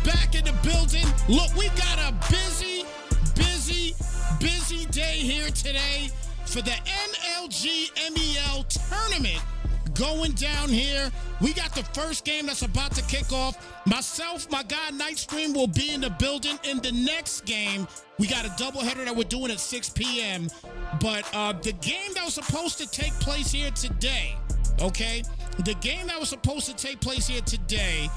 back in the building. Look, we got a busy day here today for the NLG MEL tournament going down here. We got the first game that's about to kick off. Myself, my guy Nightstream will be in the building. In the next game, we got a doubleheader that we're doing at 6 p.m. But the game that was supposed to take place here today, okay? The game that was supposed to take place here today,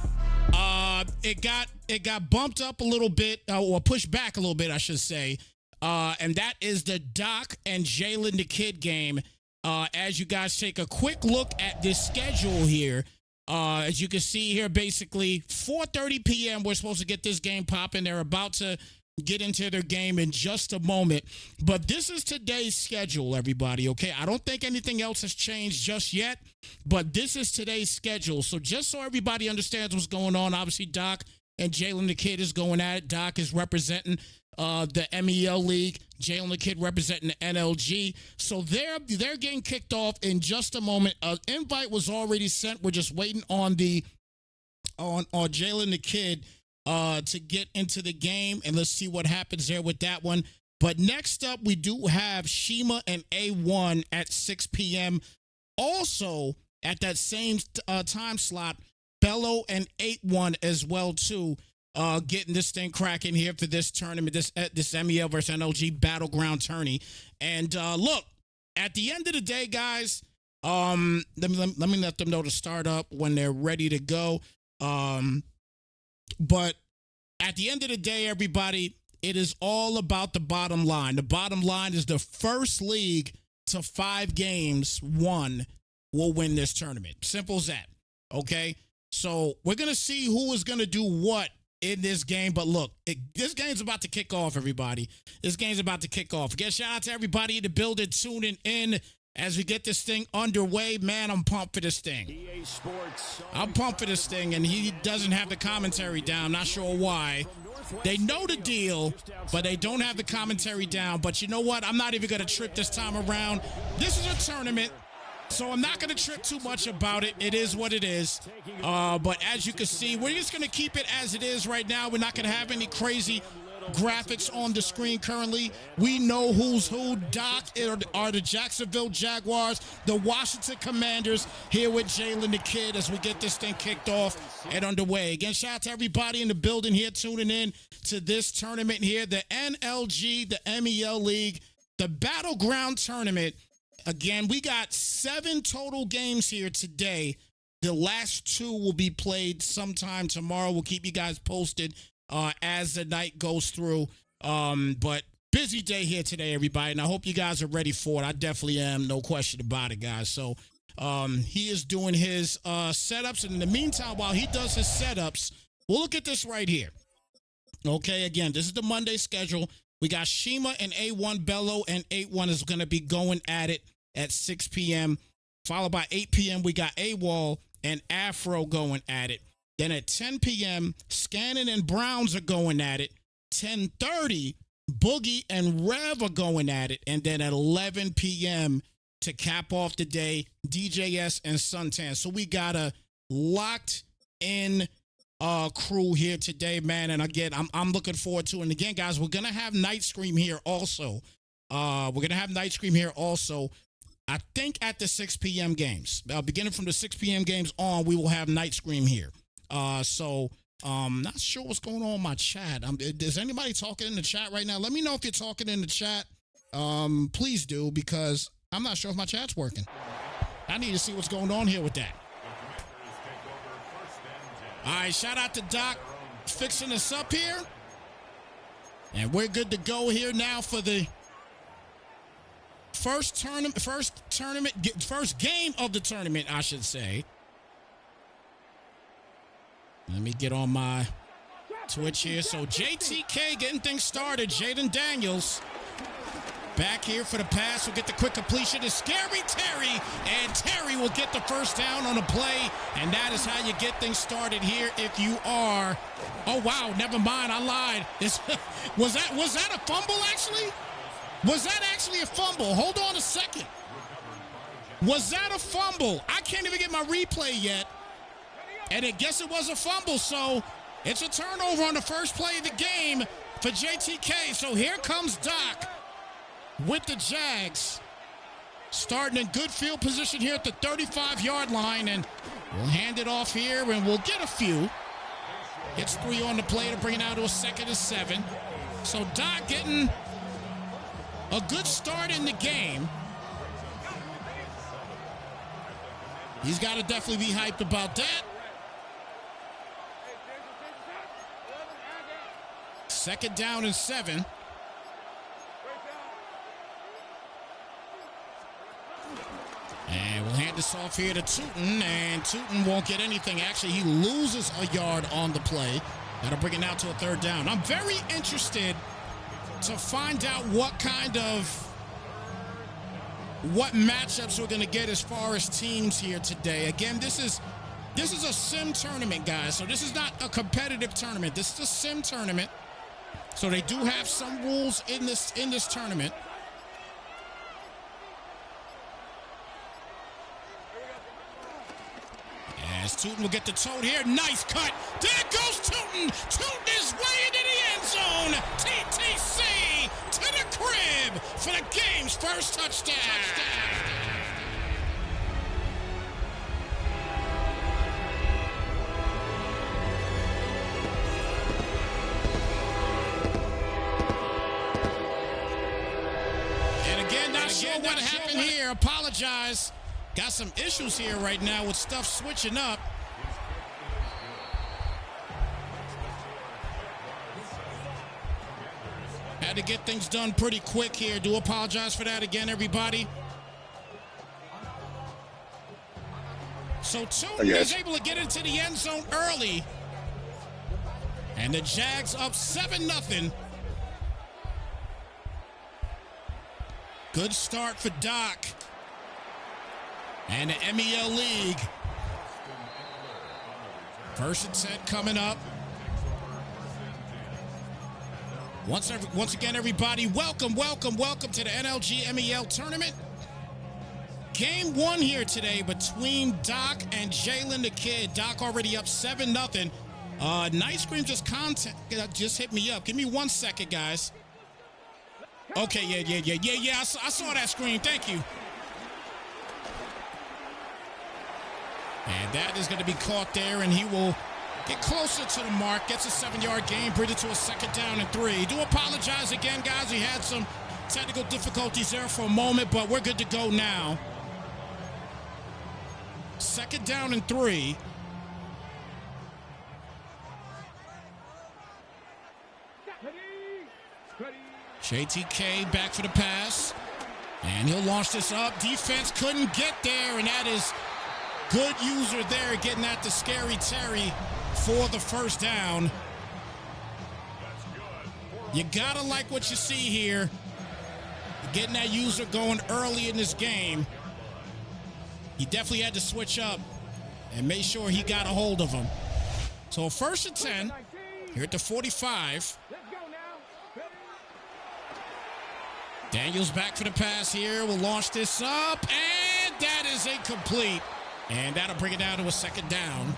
it got bumped up a little bit, or pushed back a little bit, I should say. And that is the Doc and Jalenthekid game. As you guys take a quick look at this schedule here, as you can see here, basically 4:30 p.m. we're supposed to get this game popping. They're about to get into their game in just a moment. But this is today's schedule, everybody, okay? I don't think anything else has changed just yet, but this is today's schedule. So just so everybody understands what's going on, obviously Doc and Jalenthekid is going at it. Doc is representing the MEL League, Jalenthekid representing the NLG. So they're getting kicked off in just a moment. An invite was already sent. We're just waiting on Jalenthekid to get into the game, and let's see what happens there with that one. But next up, we do have Shima and A1 at 6 p.m. Also, at that same time slot, Bello and 8-1 as well, too. Getting this thing cracking here for this tournament, this MEL versus NLG Battleground tourney. And look, at the end of the day, guys, let me let them know to start up when they're ready to go. But at the end of the day, everybody, it is all about the bottom line. The bottom line is the first league to 5 games won will win this tournament. Simple as that. Okay? So we're going to see who is going to do what in this game. But look, this game's about to kick off, everybody. This game's about to kick off. Again, shout out to everybody in the building tuning in as we get this thing underway. Man, I'm pumped for this thing. I'm pumped for this thing, and he doesn't have the commentary down. Not sure why. They know the deal, but they don't have the commentary down. But you know what? I'm not even going to trip this time around. This is a tournament, so I'm not going to trip too much about it. It is what it is. But as you can see, we're just going to keep it as it is right now. We're not going to have any crazy graphics on the screen currently. We know who's who. Doc are the Jacksonville Jaguars, the Washington Commanders, here with Jalenthekid as we get this thing kicked off and underway. Again, shout out to everybody in the building here tuning in to this tournament here, the NLG, the MEL League, the Battleground tournament. Again, we got 7 total games here today. The last 2 will be played sometime tomorrow. We'll keep you guys posted as the night goes through. But busy day here today, everybody, and I hope you guys are ready for it. I definitely am, no question about it, guys. So he is doing his setups, and in the meantime, while he does his setups, we'll look at this right here. Okay, again, this is the Monday schedule. We got Shima and A1, Bello and 8-1 is going to be going at it at 6 p.m. Followed by 8 p.m., we got AWOL and Afro going at it. Then at 10 p.m., Scannon and Browns are going at it. 10:30, Boogie and Rev are going at it. And then at 11 p.m. to cap off the day, DJS and Suntan. So we got a locked in crew here today, man. And again, I'm looking forward to it. And again, guys, we're going to have Night Scream here also. I think at the 6 p.m. games. Beginning from the 6 p.m. games on, we will have Night Scream here. Not sure what's going on in my chat. Is anybody talking in the chat right now? Let me know if you're talking in the chat. Please do, because I'm not sure if my chat's working. I need to see what's going on here with that. All right, shout out to Doc fixing us up here. And we're good to go here now for the first game of the tournament, I should say. Let me get on my Twitch here. So JTK getting things started. Jaden Daniels back here for the pass. We'll get the quick completion to Scary Terry. And Terry will get the first down on the play. And that is how you get things started here if you are. Oh, wow. Never mind. I lied. Was that a fumble, actually? Was that actually a fumble? Hold on a second. Was that a fumble? I can't even get my replay yet. And I guess it was a fumble. So It's a turnover on the first play of the game for JTK. So here comes Doc with the Jags. Starting in good field position here at the 35-yard line. And we'll hand it off here, and we'll get a few. Gets 3 on the play to bring it out to a 2nd and 7. So Doc getting a good start in the game. He's got to definitely be hyped about that. 2nd down and 7. And we'll hand this off here to Tootin, and Tootin won't get anything. Actually, he loses a yard on the play. That'll bring it now to a 3rd down. I'm very interested to find out what matchups we're going to get as far as teams here today. Again, this is a sim tournament, guys. So this is not a competitive tournament. This is a sim tournament. So they do have some rules in this tournament. As Tootin will get the tote here. Nice cut. There goes Tootin. Tootin is way into the end zone. TTC to the crib for the game's first touchdown. And again, not sure what happened here. Apologize. Got some issues here right now with stuff switching up. Had to get things done pretty quick here. Do apologize for that again, everybody. So Tootin is able to get into the end zone early. And the Jags up 7-0. Good start for Doc and the MEL League. 1st and 10 coming up. Once again, everybody, welcome to the NLG MEL tournament. Game 1 here today between Doc and Jalenthekid. Doc already up 7-0. Nice Scream just hit me up. Give me 1 second, guys. Okay, yeah. I saw that screen. Thank you. And that is going to be caught there, and he will get closer to the mark. Gets a 7-yard gain, brings it to a 2nd down and 3. Do apologize again, guys. We had some technical difficulties there for a moment, but we're good to go now. 2nd down and 3. JTK back for the pass, and he'll launch this up. Defense couldn't get there, and that is good user there, getting at the Scary Terry for the 1st down. You gotta like what you see here. Getting that user going early in this game. He definitely had to switch up and make sure he got a hold of him. So 1st and 10 here at the 45. Daniels back for the pass here. We'll launch this up, and that is incomplete. And that'll bring it down to a 2nd down.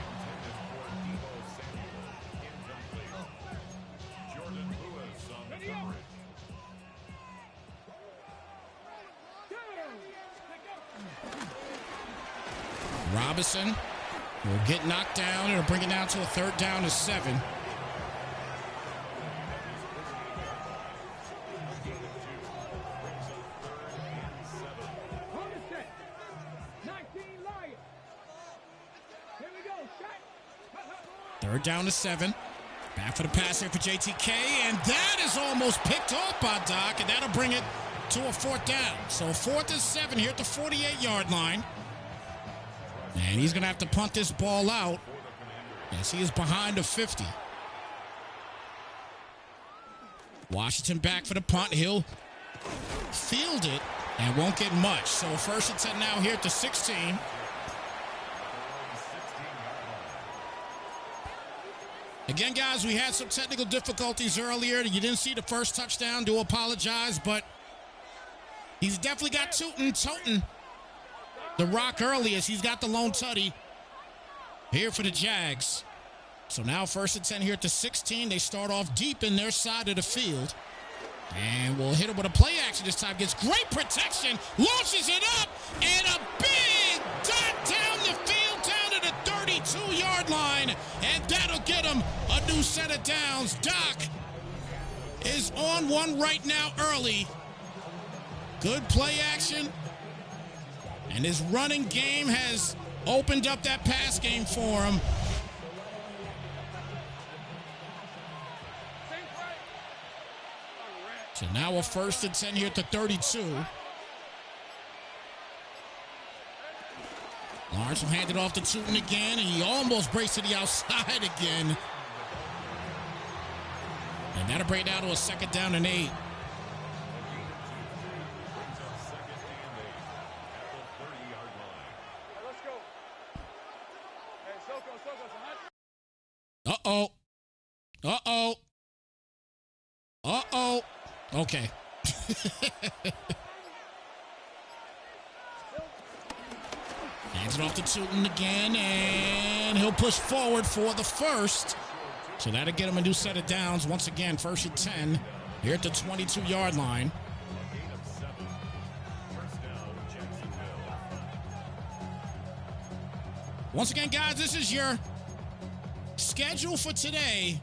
Robinson will get knocked down. It'll bring it down to a 3rd down and 7. Third down to 7. Back for the pass here for JTK, and that is almost picked off by Doc, and that'll bring it to a 4th down. So 4th and 7 here at the 48-yard line. And he's going to have to punt this ball out as he is behind the 50. Washington back for the punt. He'll field it and won't get much. So 1st and 10 now here at the 16. Again, guys, we had some technical difficulties earlier. You didn't see the first touchdown. Do apologize, but he's definitely got toting the rock early as he's got the lone tutty here for the Jags. So now 1st and 10 here at the 16. They start off deep in their side of the field. And we'll hit it with a play action this time. Gets great protection. Launches it up. And a big dot down the field, down to the 32-yard line. And that'll get him a new set of downs. Doc is on one right now early. Good play action. And his running game has opened up that pass game for him. So now a 1st and 10 here at the 32. Lawrence will hand it off to Tootin again, and he almost breaks to the outside again. And that'll break down to a 2nd down and 8. Uh-oh. Uh-oh. Uh-oh. Okay. Hands it off to Tootin again, and he'll push forward for the 1st. So that'll get him a new set of downs. Once again, 1st and 10 here at the 22-yard line. Once again, guys, this is your schedule for today.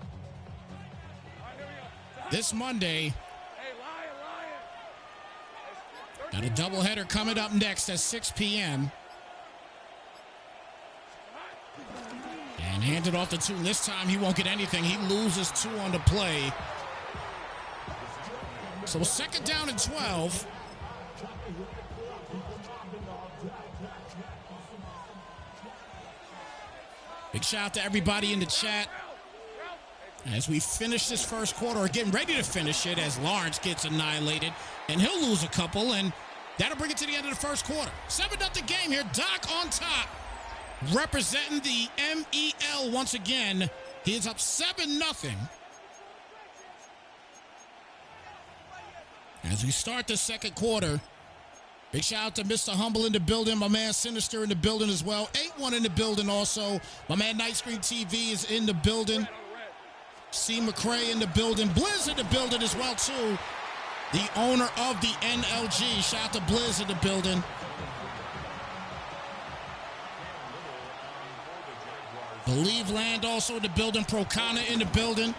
This Monday. Got a doubleheader coming up next at 6 p.m. And handed off to Tootin. This time he won't get anything. He loses 2 on the play. So 2nd down and 12. Big shout out to everybody in the chat as we finish this first quarter, or getting ready to finish it, as Lawrence gets annihilated, and he'll lose a couple, and that'll bring it to the end of the first quarter. 7-0 game here. Doc on top, representing the MEL once again. He is up 7-0. As we start the second quarter, big shout out to Mr. Humble in the building. My man Sinister in the building as well. 8-1 in the building also. My man Night Screen TV is in the building. C. McCray in the building. Blizz in the building as well, too. The owner of the NLG. Shout out to Blizz in the building. Believe Land also in the building. Procana in the building.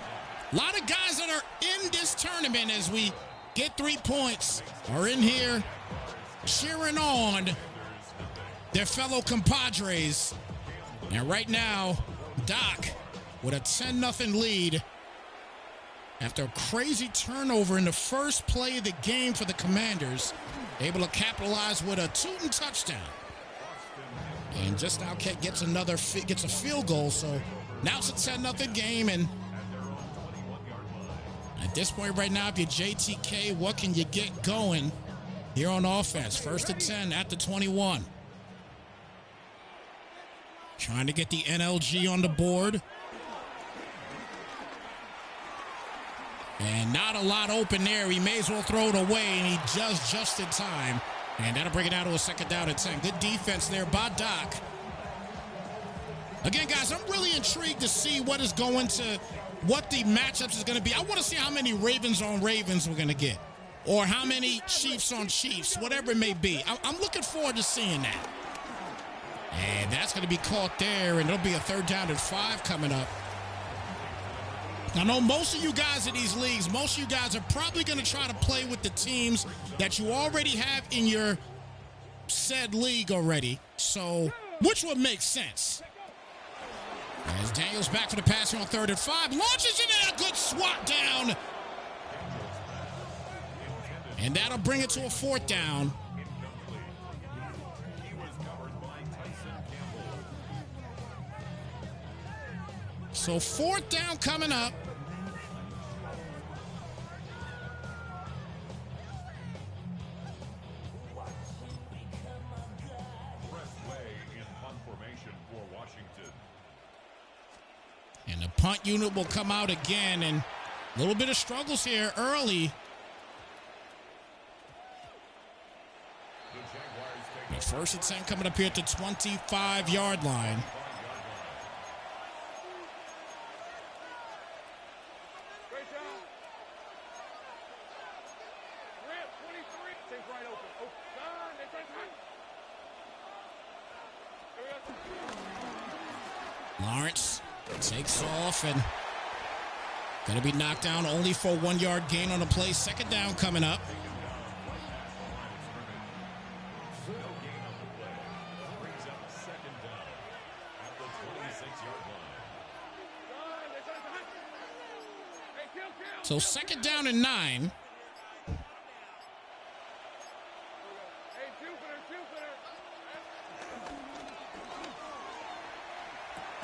A lot of guys that are in this tournament, as we get 3 points, are in here cheering on their fellow compadres. And right now, Doc with a 10-0 lead after a crazy turnover in the first play of the game for the Commanders, able to capitalize with a Tootin touchdown. And just now gets a field goal. So now it's a 10-0 game, and at this point right now, if you're JTK, what can you get going here on offense? 1st and 10 at the 21. Trying to get the NLG on the board. And not a lot open there. He may as well throw it away, and he just in time. And that'll bring it down to a 2nd down and 10. Good defense there by Doc. Again, guys, I'm really intrigued to see what the matchups is going to be. I want to see how many Ravens on Ravens we're going to get, or how many Chiefs on Chiefs, whatever it may be. I'm looking forward to seeing that. And that's going to be caught there, and it'll be a 3rd down and 5 coming up. I know most of you guys in these leagues, most of you guys are probably going to try to play with the teams that you already have in your said league already. So, which would make sense. As Daniels back for the pass here on 3rd and 5. Launches it in, a good swat down. And that'll bring it to a 4th down. So 4th down coming up. And the punt unit will come out again, and a little bit of struggles here early. The 1st and 10 coming up here at the 25-yard line. Lawrence takes off and going to be knocked down only for a 1-yard gain on the play. Second down coming up. So second down and 9.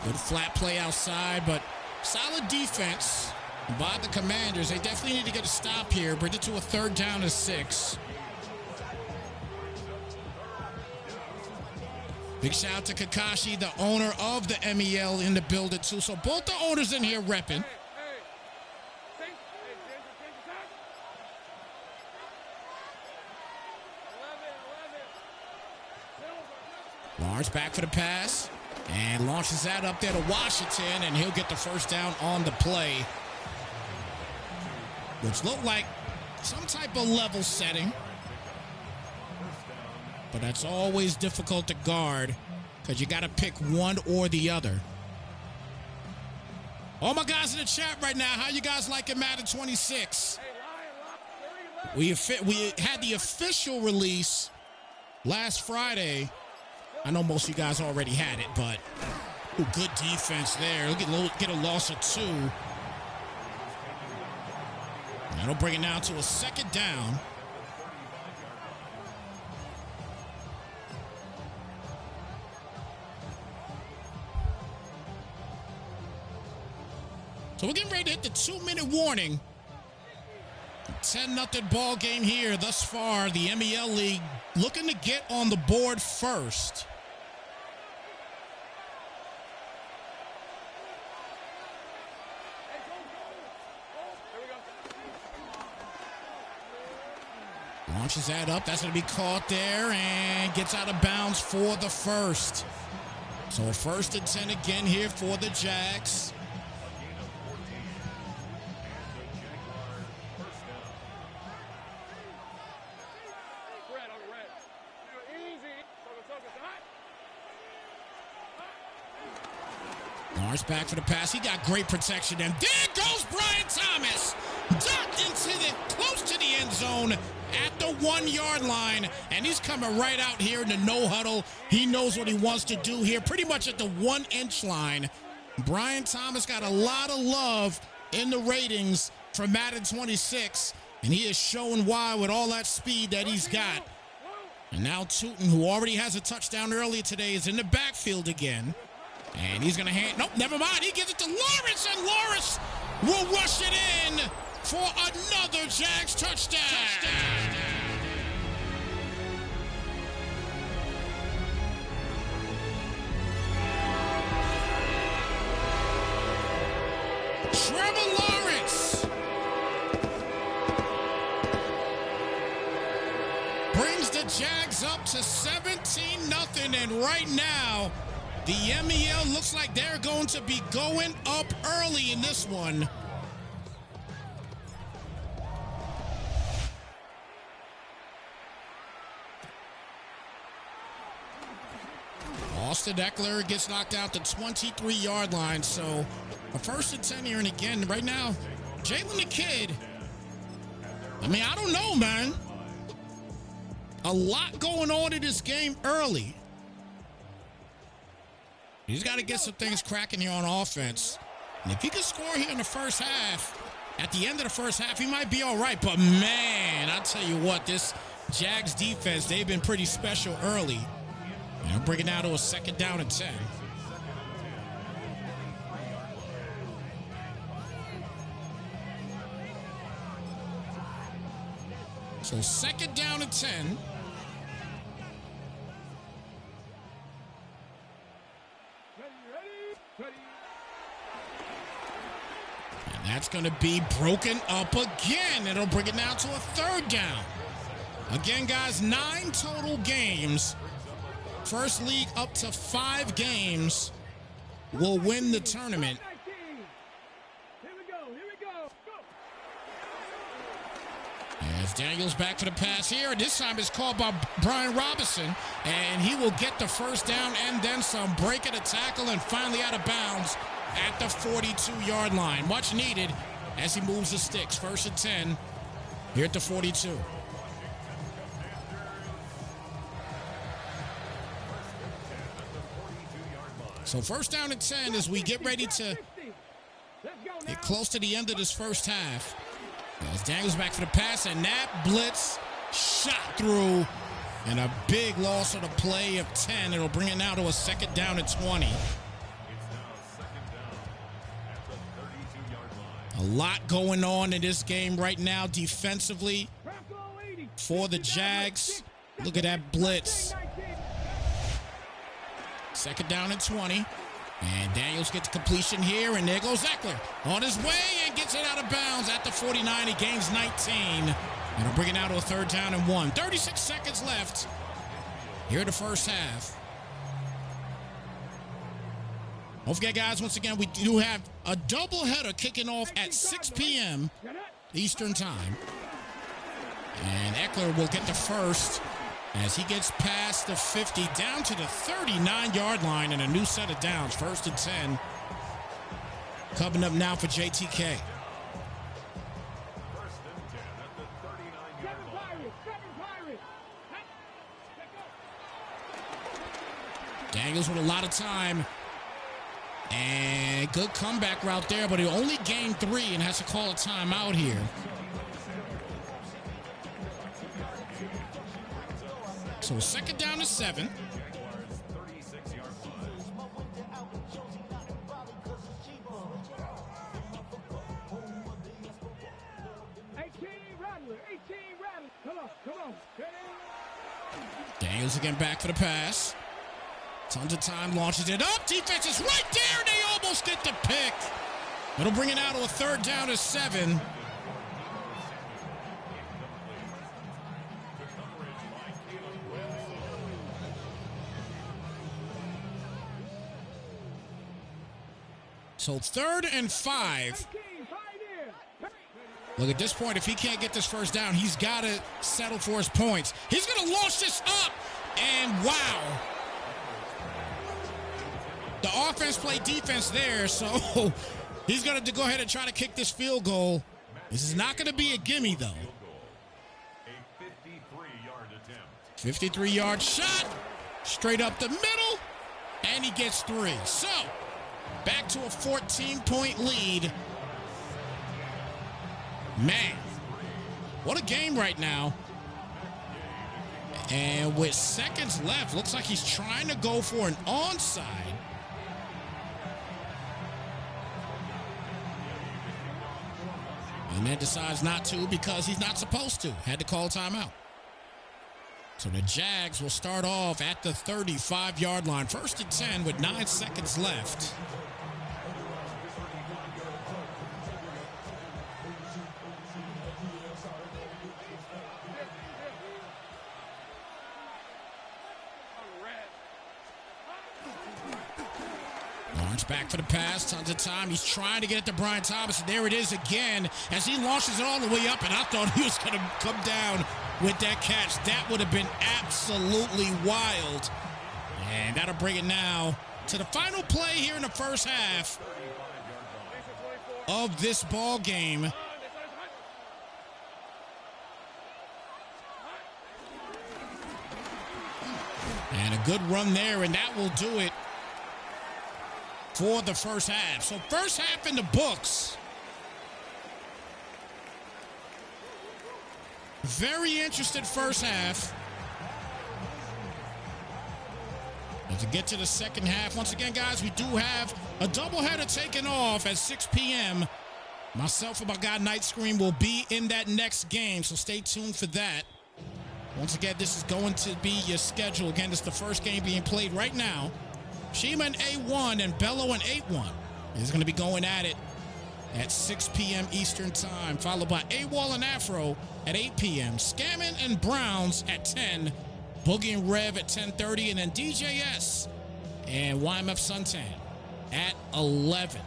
Good flat play outside, but solid defense by the Commanders. They definitely need to get a stop here. Bring it to a 3rd down and 6. Big shout out to Kakashi, the owner of the MEL, in the building too. So both the owners in here repping. Lawrence back for the pass and launches that up there to Washington, and he'll get the first down on the play, which looked like some type of level setting, but that's always difficult to guard because you got to pick one or the other. All my guys in the chat right now, how you guys liking Madden 26? We had the official release last Friday. I know most of you guys already had it, but good defense there. Look at get a loss of 2. That'll bring it down to a 2nd down. So we're getting ready to hit the 2-minute warning. 10-0 ball game here thus far. The MEL League looking to get on the board first. Launches that up. That's going to be caught there and gets out of bounds for the first. So 1st and 10 again here for the Jags. Lawrence back for the pass. He got great protection. And there goes Brian Thomas. Ducked close to the end zone at the 1-yard line. And he's coming right out here in the no huddle. He knows what he wants to do here, pretty much at the 1-inch line. Brian Thomas got a lot of love in the ratings for Madden 26. And he is showing why with all that speed that he's got. And now Tootin, who already has a touchdown earlier today, is in the backfield again. And he's going to hand... Nope, never mind. He gives it to Lawrence, and Lawrence will rush it in for another Jags touchdown. Trevor Lawrence brings the Jags up to 17-0, and right now, the MEL looks like they're going to be going up early in this one. Austin Eckler gets knocked out the 23-yard line. So a 1st and 10 here. And again, right now, Jalenthekid. I mean, I don't know, man. A lot going on in this game early. He's got to get some things cracking here on offense. And if he can score here in the first half, at the end of the first half, he might be all right. But, man, I tell you what, this Jags defense, they've been pretty special early. And bring it now to a 2nd down and 10. So 2nd down and 10. That's going to be broken up again. It'll bring it now to a 3rd down. Again, guys, 9 total games. First league up to 5 games will win the tournament. Here we go. As Daniels back for the pass here, and this time it's called by Brian Robinson, and he will get the first down and then some, breaking a tackle and finally out of bounds at the 42-yard line. Much needed as he moves the sticks. 1st and 10 here at the 42. So 1st down and 10 as we get ready to get close to the end of this first half. As Daniels back for the pass, and that blitz shot through, and a big loss on the play of 10. It'll bring it now to a 2nd down and 20. A lot going on in this game right now defensively for the Jags. Look at that blitz. 2nd down and 20. And Daniels gets completion here, and there goes Eckler on his way and gets it out of bounds at the 49. He gains 19. And it'll bring it out to a 3rd down and 1. 36 seconds left here in the first half. Don't forget, guys, once again, we do have a doubleheader kicking off at 6 p.m. Eastern Time. And Eckler will get the first as he gets past the 50 down to the 39-yard line, and a new set of downs. 1st and 10 coming up now for JTK. Daniels with a lot of time. And good comeback route there, but he only gained 3 and has to call a timeout here. So 2nd down and 7. Daniels again back for the pass. Tons of time, launches it up. Defense is right there. They almost get the pick. It'll bring it out to a 3rd down and 7. So 3rd and 5. Look, at this point, if he can't get this first down, he's got to settle for his points. He's going to launch this up, and wow. The offense played defense there, so he's going to go ahead and try to kick this field goal. This is not going to be a gimme, though. A 53-yard attempt. 53-yard shot, straight up the middle, and he gets 3. So, back to a 14-point lead. Man, what a game right now. And with seconds left, looks like he's trying to go for an onside. And then decides not to because he's not supposed to. Had to call timeout. So the Jags will start off at the 35-yard line. 1st and 10 with 9 seconds left. Back for the pass, tons of time. He's trying to get it to Brian Thomas, and there it is again as he launches it all the way up, and I thought he was going to come down with that catch. That would have been absolutely wild. And that'll bring it now to the final play here in the first half of this ball game. And a good run there, and that will do it for the first half. So first half in the books. Very interested first half. And to get to the second half, once again, guys, we do have a doubleheader taking off at 6 p.m. Myself and my guy Night Scream will be in that next game, so stay tuned for that. Once again, this is going to be your schedule. Again, this is the first game being played right now. Shima and A1 and Bello and 8-1 is going to be going at it at 6 p.m. Eastern Time, followed by AWOL and Afro at 8 p.m. Scammon and Browns at 10, Boogie and Rev at 10:30, and then DJS and YMF Suntan at 11.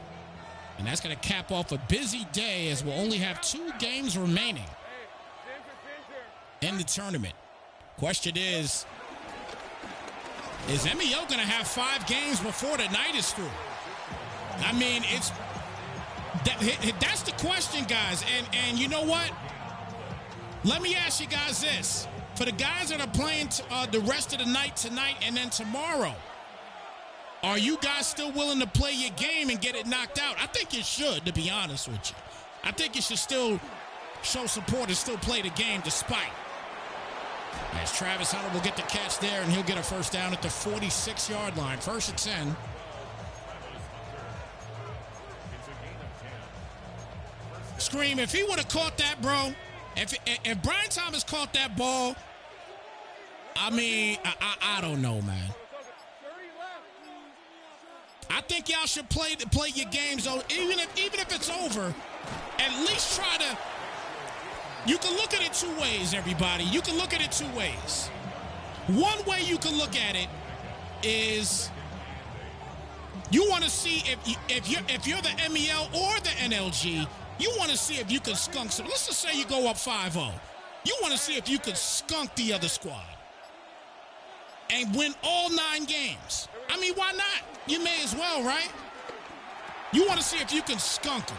And that's going to cap off a busy day as we'll only have 2 games remaining in the tournament. Question is MEL going to have 5 games before the night is through? I mean, that's the question, guys. And you know what? Let me ask you guys this. For the guys that are playing the rest of the night tonight and then tomorrow, are you guys still willing to play your game and get it knocked out? I think you should, to be honest with you. I think you should still show support and still play the game despite. As Travis Hunter will get the catch there, and he'll get a first down at the 46-yard line. First and 10. Scream, if he would have caught that, bro, if Brian Thomas caught that ball, I mean, I don't know, man. I think y'all should play your games, though. Even if it's over, at least try to. You can look at it 2 ways, everybody. You can look at it 2 ways. One way you can look at it is you want to see if you're the MEL or the NLG, you want to see if you can skunk some. Let's just say you go up 5-0. You want to see if you can skunk the other squad and win all 9 games. I mean, why not? You may as well, right? You want to see if you can skunk them.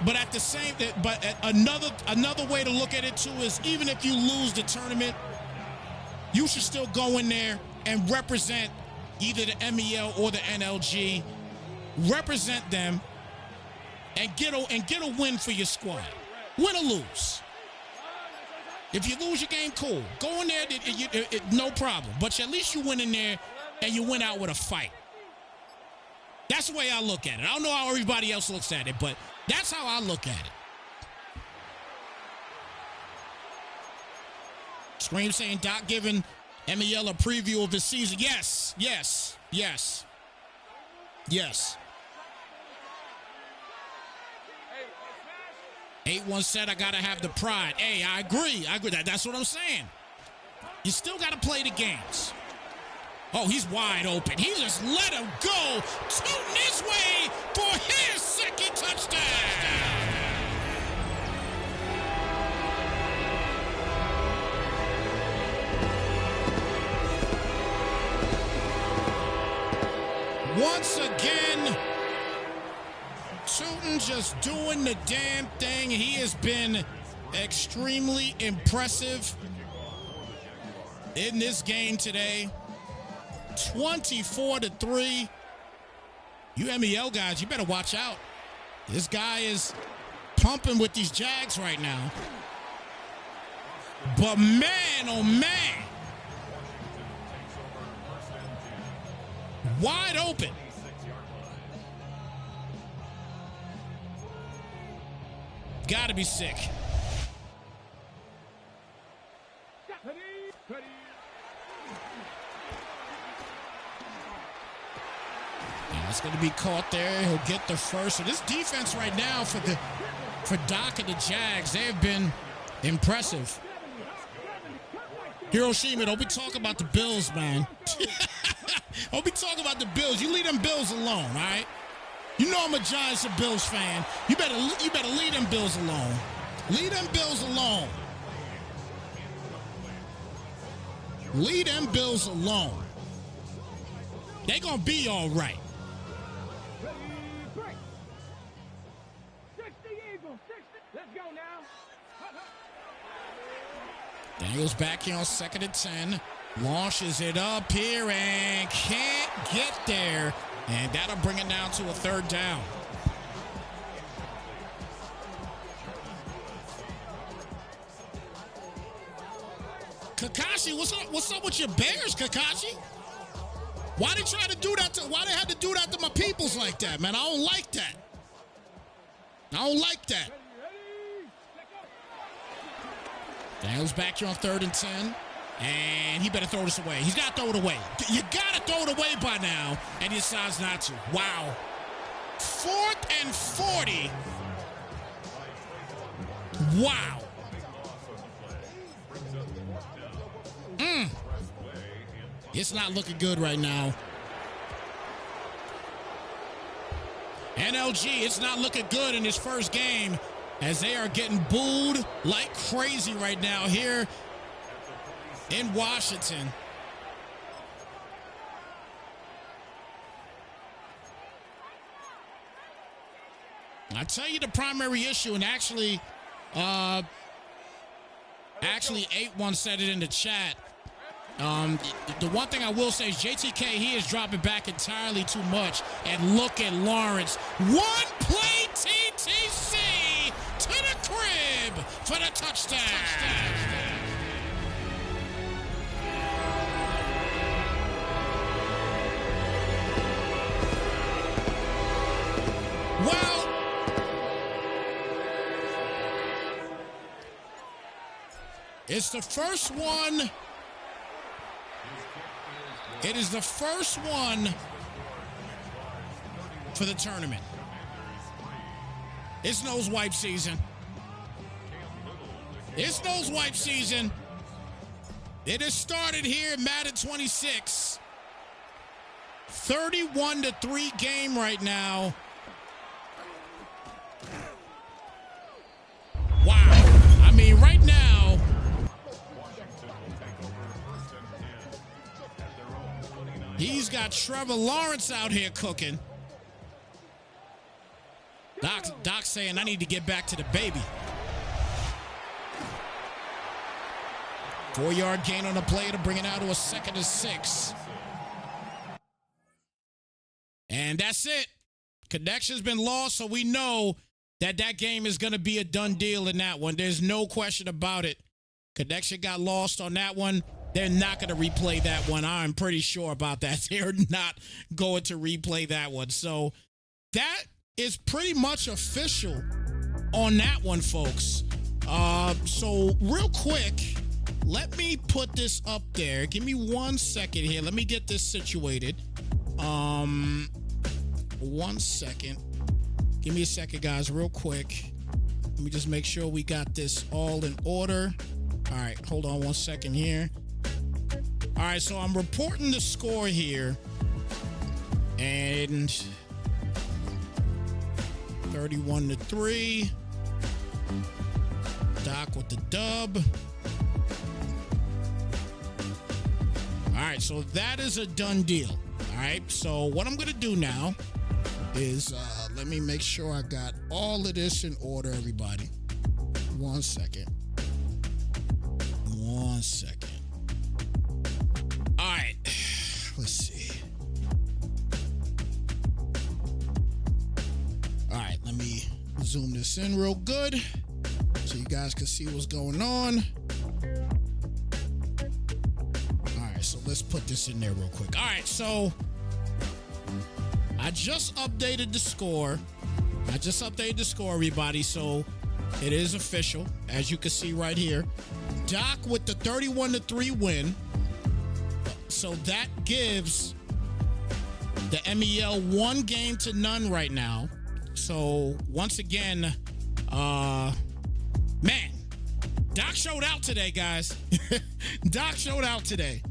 But at the same, another way to look at it too is even if you lose the tournament, you should still go in there and represent either the MEL or the NLG, represent them, and get a win for your squad, win or lose. If you lose your game, cool. Go in there, no problem. But at least you win in there and you win out with a fight. That's the way I look at it. I don't know how everybody else looks at it, but that's how I look at it. Scream saying Doc giving MEL a preview of his season. Yes. 8-1 said I gotta have the pride. Hey, I agree. That's what I'm saying. You still gotta play the games. Oh, he's wide open. He just let him go, tooting his way for his second touchdown. Once again, Tootin just doing the damn thing. He has been extremely impressive in this game today. 24-3. You MEL guys, you better watch out. This guy is pumping with these Jags right now. But man, oh man. Wide open. Gotta be sick. It's going to be caught there. He'll get the first. So this defense right now for Doc and the Jags, they have been impressive. Hiroshima, don't be talking about the Bills, man. Don't be talking about the Bills. You leave them Bills alone, all right? You know I'm a Giants and Bills fan. You better leave them Bills alone. Leave them Bills alone. Leave them Bills alone. They going to be all right. Daniels back here on 2nd and 10. Launches it up here and can't get there. And that'll bring it down to a 3rd down. Kakashi, what's up with your Bears, Kakashi? Why they try to do that why they had to do that to my peoples like that, man? I don't like that. I don't like that. Daniels back here on 3rd and 10. And he better throw this away. He's got to throw it away. You got to throw it away by now. And he decides not to. Wow. 4th and 40. Wow. It's not looking good right now. NLG, it's not looking good in his first game as they are getting booed like crazy right now here in Washington. I tell you the primary issue, and actually 8-1 said it in the chat. The one thing I will say is JTK, he is dropping back entirely too much. And look at Lawrence. One play TTC to the crib for the touchdown. Well, it's the first one. It is the first one for the tournament. It's nose wipe season. It's nose wipe season. It has started here in Madden 26. 31-3 game right now. Wow. I mean, right now, he's got Trevor Lawrence out here cooking. Doc saying, I need to get back to the baby. 4-yard gain on the play to bring it out to a 2nd and 6. And that's it. Connection's been lost, so we know that game is going to be a done deal in that one. There's no question about it. Connection got lost on that one. They're not going to replay that one. I'm pretty sure about that. They're not going to replay that one. So that is pretty much official on that one, folks. So real quick, let me put this up there. Give me 1 second here. Let me get this situated. 1 second. Give me a second, guys, real quick. Let me just make sure we got this all in order. All right, hold on 1 second here. All right, so I'm reporting the score here. And 31-3. Doc with the dub. All right, so that is a done deal. All right, so what I'm going to do now is let me make sure I got all of this in order, everybody. 1 second. 1 second. All right, let's see. All right, let me zoom this in real good so you guys can see what's going on. All right, so let's put this in there real quick. All right, so I just updated the score. Everybody. So it is official, as you can see right here. Doc with the 31-3 win. So that gives the MEL 1-0 right now. So once again, man, Doc showed out today, guys. Doc showed out today.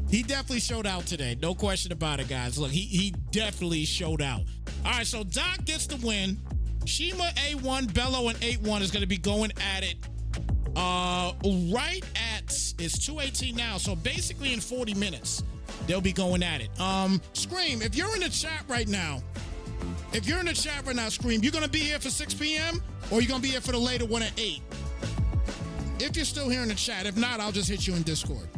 He definitely showed out today. No question about it, guys. Look, he definitely showed out. All right, so Doc gets the win. Shima A1, Bello, and 8-1 is going to be going at it right at, it's 2:18 now, so basically in 40 minutes, they'll be going at it. Scream, if you're in the chat right now, Scream, you're going to be here for 6 p.m. or you're going to be here for the later one at 8? If you're still here in the chat, if not, I'll just hit you in Discord.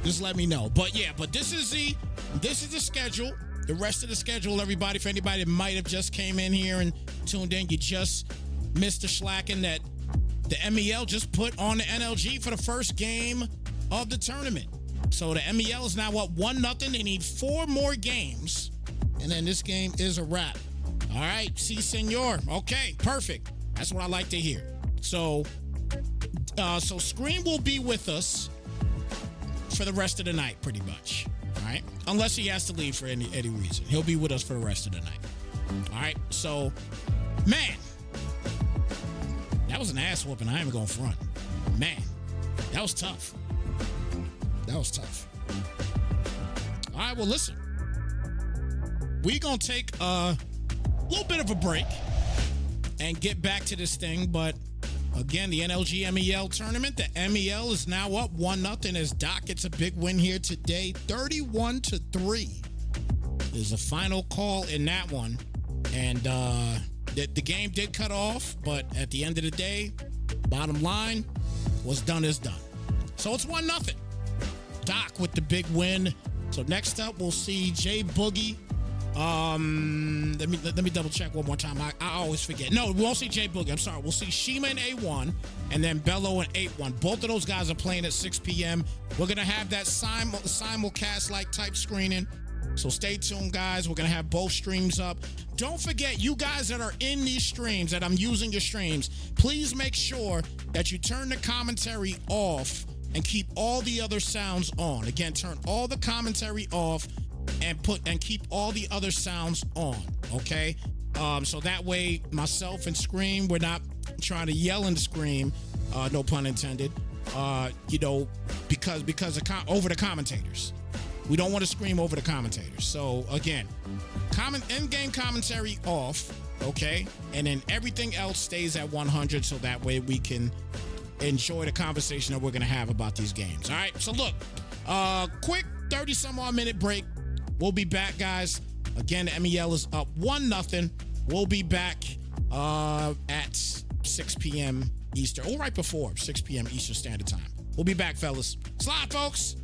Just let me know. But yeah, this is the schedule. The rest of the schedule, everybody, for anybody that might have just came in here and tuned in, you just missed the slacking that the MEL just put on the NLG for the first game of the tournament. So the MEL is now up 1-0. They need 4 more games, and then this game is a wrap. All right, si, senor. Okay, perfect. That's what I like to hear. So Scream will be with us for the rest of the night, pretty much. All right, unless he has to leave for any reason, he'll be with us for the rest of the night. All right, so man, that was an ass whooping. I ain't gonna front. Man, that was tough. All right, well, listen, we're gonna take a little bit of a break. and get back to this thing. But again, the NLG MEL tournament, the MEL is now up 1-0 as Doc gets a big win here today, 31-3. There's a final call in that one. And the game did cut off, but at the end of the day, bottom line, what's done is done. So it's 1-0. Doc with the big win. So next up, we'll see Jay Boogie. Let me double check one more time. I always forget. No, we won't see Jay Boogie. I'm sorry. We'll see Shima in A1 and then Bello in 8-1. Both of those guys are playing at 6 p.m. We're going to have that simulcast-like type screening. So stay tuned, guys. We're going to have both streams up. Don't forget, you guys that are in these streams, that I'm using your streams, please make sure that you turn the commentary off and keep all the other sounds on. Again, turn all the commentary off and keep all the other sounds on, okay? So that way, myself and Scream, we're not trying to yell and scream, no pun intended, because over the commentators. We don't want to scream over the commentators. So again, in-game commentary off, okay? And then everything else stays at 100, so that way we can enjoy the conversation that we're going to have about these games. All right, so look, quick 30-some-odd minute break. We'll be back, guys. Again, the MEL is up 1-0. We'll be back at 6 p.m. Eastern, or right before 6 p.m. Eastern Standard Time. We'll be back, fellas. Slide, folks.